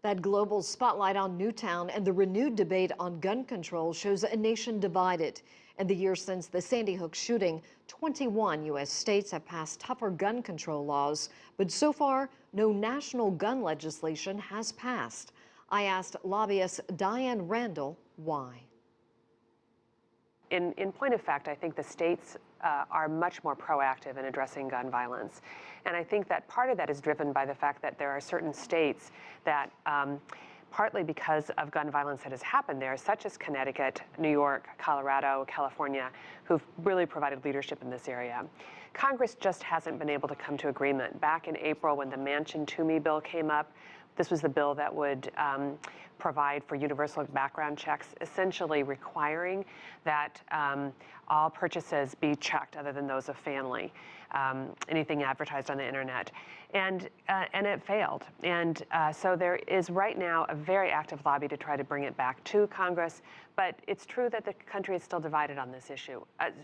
That global spotlight on Newtown and the renewed debate on gun control shows a nation divided. In the years since the Sandy Hook shooting, 21 U.S. states have passed tougher gun control laws, but so far, no national gun legislation has passed. I asked lobbyist Diane Randell why. In point of fact, I think the states are much more proactive in addressing gun violence. And I think that part of that is driven by the fact that there are certain states that, partly because of gun violence that has happened there, such as Connecticut, New York, Colorado, California, who've really provided leadership in this area. Congress just hasn't been able to come to agreement. Back in April, when the Manchin-Toomey bill came up, this was the bill that would provide for universal background checks, essentially requiring that all purchases be checked other than those of family, anything advertised on the internet. And it failed. And so there is right now a very active lobby to try to bring it back to Congress. But it's true that the country is still divided on this issue,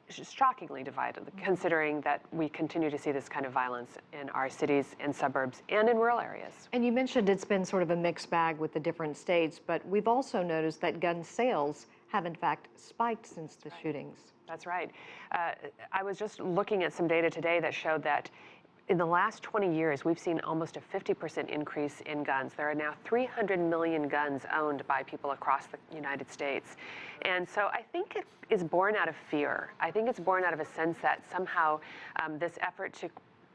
shockingly divided, considering that we continue to see this kind of violence in our cities and suburbs and in rural areas. And you mentioned it's been sort of a mixed bag with the different states, but we've also noticed that gun sales have in fact spiked since the shootings. That's right. I was just looking at some data today that showed that in the last 20 years, we've seen almost a 50% increase in guns. There are now 300 million guns owned by people across the United States. And so I think it is born out of fear. I think it's born out of a sense that somehow this effort to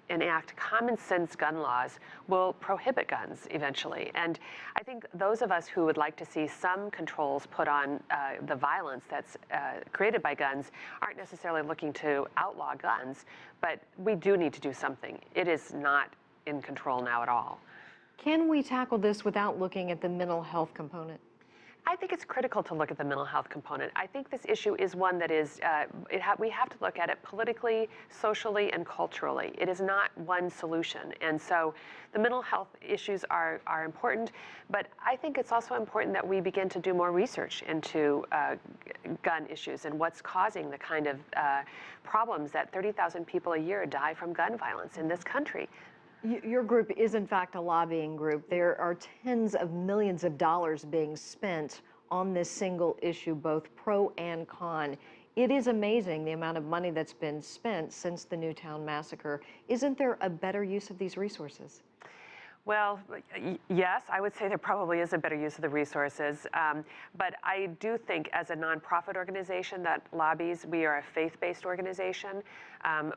enact common sense gun laws will prohibit guns eventually. And I think those of us who would like to see some controls put on the violence that's created by guns aren't necessarily looking to outlaw guns, but we do need to do something. It is not in control now at all. Can we tackle this without looking at the mental health component? I think it's critical to look at the mental health component. I think this issue is one that is, we have to look at it politically, socially, and culturally. It is not one solution. And so the mental health issues are important, but I think it's also important that we begin to do more research into gun issues and what's causing the kind of problems that 30,000 people a year die from gun violence in this country. Your group is, in fact, a lobbying group. There are tens of millions of dollars being spent on this single issue, both pro and con. It is amazing the amount of money that's been spent since the Newtown massacre. Isn't there a better use of these resources? Well, yes, I would say there probably is a better use of the resources. But I do think as a nonprofit organization that lobbies, we are a faith-based organization.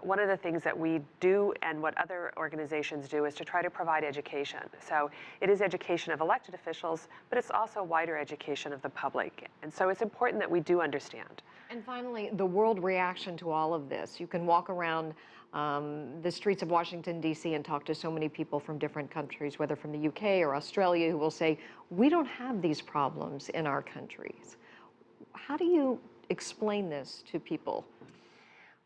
One of the things that we do and what other organizations do is to try to provide education. So it is education of elected officials, but it's also wider education of the public. And so it's important that we do understand. And finally, the world reaction to all of this. You can walk around the streets of Washington, D.C. and talk to so many people from different countries, whether from the UK or Australia, who will say, we don't have these problems in our countries. How do you explain this to people?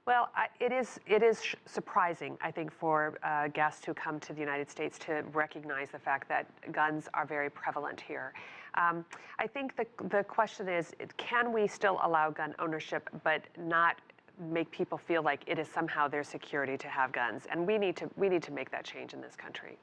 Well, it is surprising, I think, for guests who come to the United States to recognize the fact that guns are very prevalent here. I think the question is, can we still allow gun ownership but not make people feel like it is somehow their security to have guns? And we need to make that change in this country.